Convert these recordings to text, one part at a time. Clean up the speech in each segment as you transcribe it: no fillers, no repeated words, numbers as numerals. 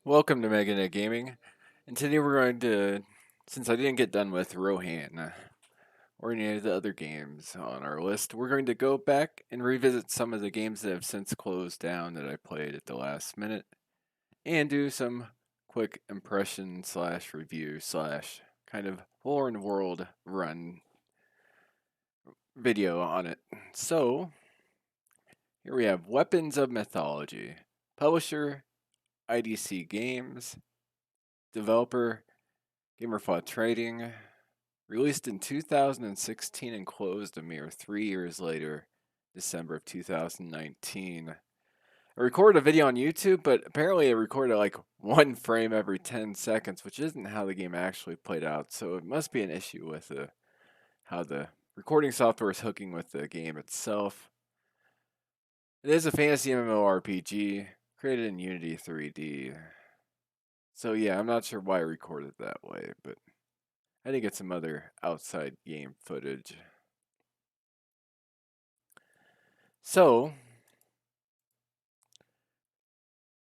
Welcome to Meganet Gaming, and today we're going to, since I didn't get done with Rohan or any of the other games on our list, we're going to go back and revisit some of the games that have since closed down that I played at the last minute, and do some quick impression slash review slash kind of lore and world run video on it. So, here we have Weapons of Mythology, publisher IDC Games, developer Gamerfought Trading, released in 2016 and closed a mere 3 years later, December of 2019. I recorded a video on YouTube, but apparently it recorded like one frame every 10 seconds, which isn't how the game actually played out, so it must be an issue with how the recording software is hooking with the game itself. It is a fantasy MMORPG created in Unity 3D. So yeah, I'm not sure why I recorded that way, but I did get some other outside game footage. So,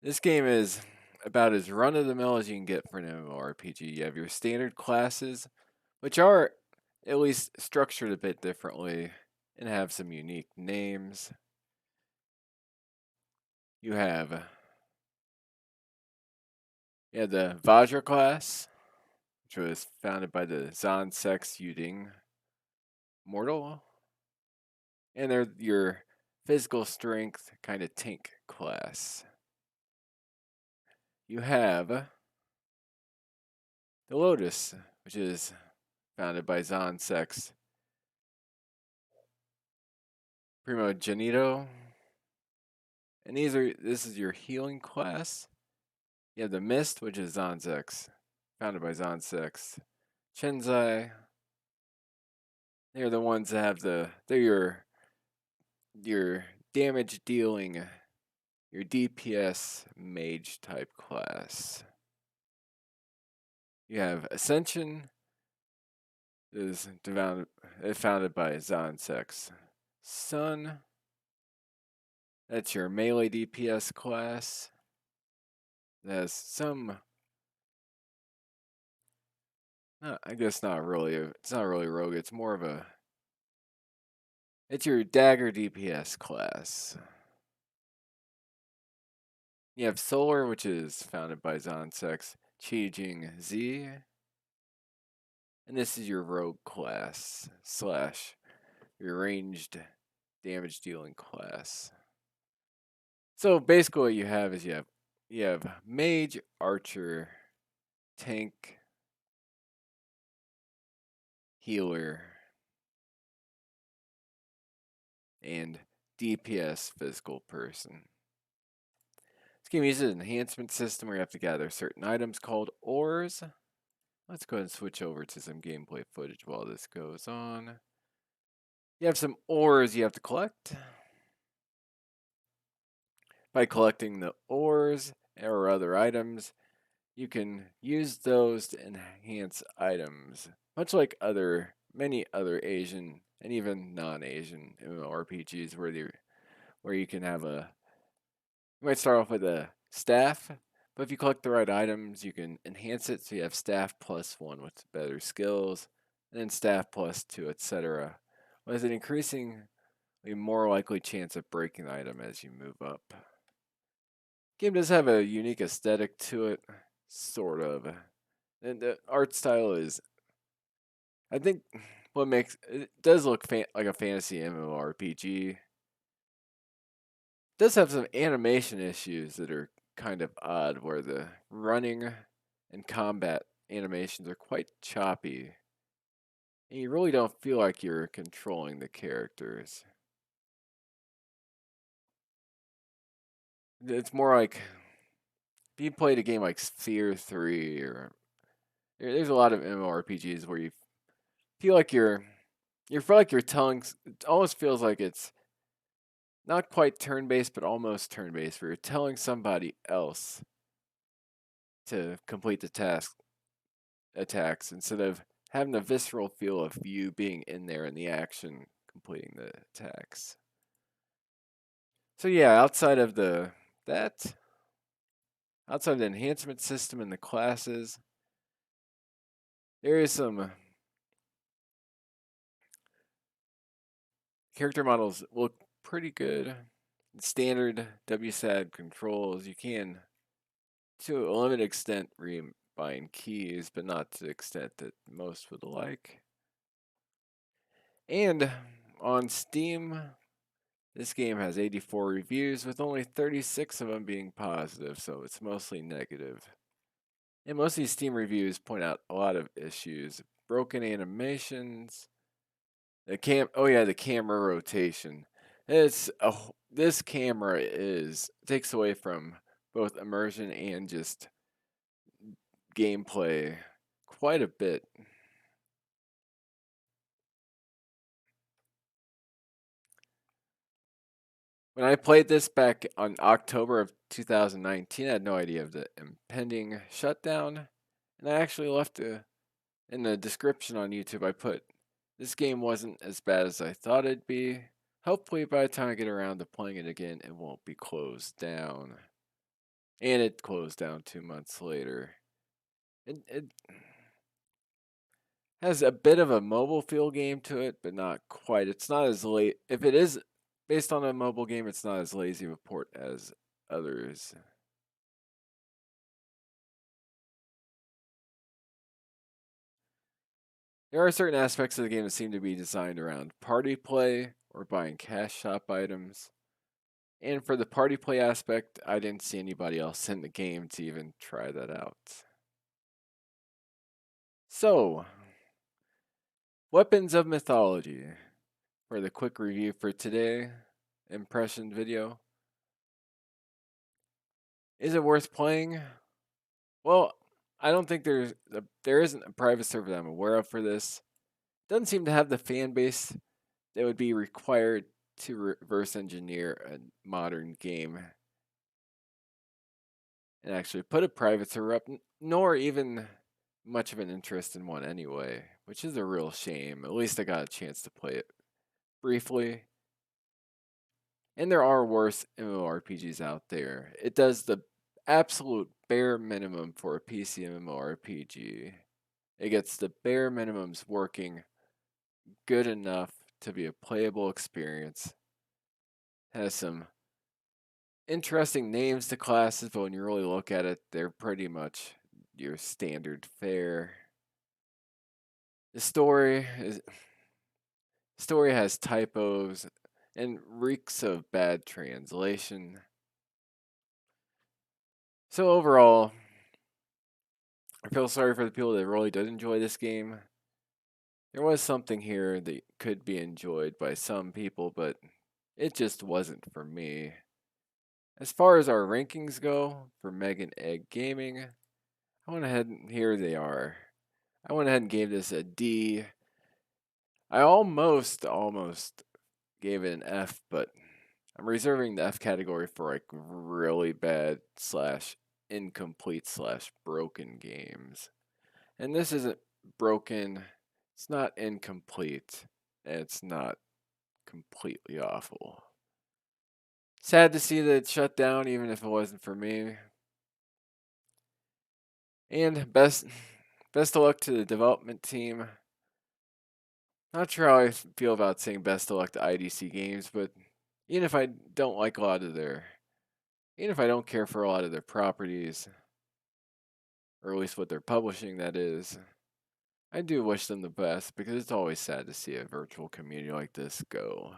this game is about as run of the mill as you can get for an MMORPG. You have your standard classes, which are at least structured a bit differently and have some unique names. You have the Vajra class, which was founded by the Zan Sex Yuding mortal, and they're your physical strength kind of tank class. You have the Lotus, which is founded by Zan Sex Primogenito, and this is your healing class. You have the Mist, which is Zanzex, founded by Zansex. Chenzai, they're the ones that have they're your damage dealing, your DPS mage type class. You have Ascension, is founded by Zansex. Sun, that's your melee DPS class. That has some, I guess not really. It's not really rogue. It's more of a. It's your dagger DPS class. You have Solar, which is founded by Zonsex Qijing Z. And this is your rogue class slash your ranged damage dealing class. So basically what you have is you have mage, archer, tank, healer, and DPS physical person. This game uses an enhancement system where you have to gather certain items called ores. Let's go ahead and switch over to some gameplay footage while this goes on. You have some ores you have to collect. By collecting the ores or other items, you can use those to enhance items, much like many other Asian and even non-Asian MMORPGs where you can have you might start off with a staff, but if you collect the right items, you can enhance it so you have staff +1 with better skills, and then staff +2, etc. With an increasingly more likely chance of breaking the item as you move up. Game does have a unique aesthetic to it, sort of. And the art style is, I think, what makes it does look like a fantasy MMORPG. It does have some animation issues that are kind of odd, where the running and combat animations are quite choppy, and you really don't feel like you're controlling the characters. It's more like if you played a game like Sphere 3 or there's a lot of MMORPGs where you feel like you feel like you're telling it almost feels like it's not quite turn-based but almost turn-based where you're telling somebody else to complete the attacks instead of having the visceral feel of you being in there in the action completing the attacks. So yeah, outside of that Outside the enhancement system and the classes, there is some character models look pretty good. Standard WSAD controls, you can, to a limited extent, rebind keys, but not to the extent that most would like. And on Steam, this game has 84 reviews, with only 36 of them being positive, so it's mostly negative. And most of these Steam reviews point out a lot of issues: broken animations, the camera rotation. This camera takes away from both immersion and just gameplay quite a bit. When I played this back on October of 2019, I had no idea of the impending shutdown, and I actually left in the description on YouTube. I put, "This game wasn't as bad as I thought it'd be. Hopefully, by the time I get around to playing it again, it won't be closed down." And it closed down 2 months later. It has a bit of a mobile feel game to it, but not quite. It's not as late. If it is based on a mobile game, it's not as lazy of a port as others. There are certain aspects of the game that seem to be designed around party play or buying cash shop items. And for the party play aspect, I didn't see anybody else in the game to even try that out. So, Weapons of Mythology. For the quick review for today, impression video. Is it worth playing? Well, I don't think there isn't a private server that I'm aware of for this. Doesn't seem to have the fan base that would be required to reverse engineer a modern game and actually put a private server up, nor even much of an interest in one anyway, which is a real shame. At least I got a chance to play it briefly. And there are worse MMORPGs out there. It does the absolute bare minimum for a PC MMORPG. It gets the bare minimums working good enough to be a playable experience. Has some interesting names to classes, but when you really look at it, they're pretty much your standard fare. The story has typos and reeks of bad translation. So overall, I feel sorry for the people that really did enjoy this game. There was something here that could be enjoyed by some people, but it just wasn't for me. As far as our rankings go for Meg and Egg Gaming, I went ahead and here they are. I went ahead and gave this a D. I almost gave it an F, but I'm reserving the F category for like really bad slash incomplete slash broken games. And this isn't broken, it's not incomplete, and it's not completely awful. Sad to see that it shut down, even if it wasn't for me. And best of luck to the development team. Not sure how I feel about saying best of luck to IDC Games, but even if I don't like a lot of even if I don't care for a lot of their properties, or at least what they're publishing, that is, I do wish them the best because it's always sad to see a virtual community like this go.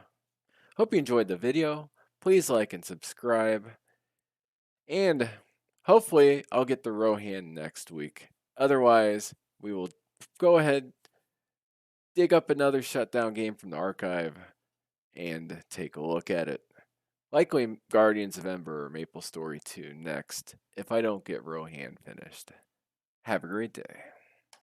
Hope you enjoyed the video. Please like and subscribe. And hopefully I'll get the Rohan next week. Otherwise, we will go ahead, dig up another shutdown game from the archive, and take a look at it. Likely Guardians of Ember or Maple Story 2 next, if I don't get Rohan finished. Have a great day.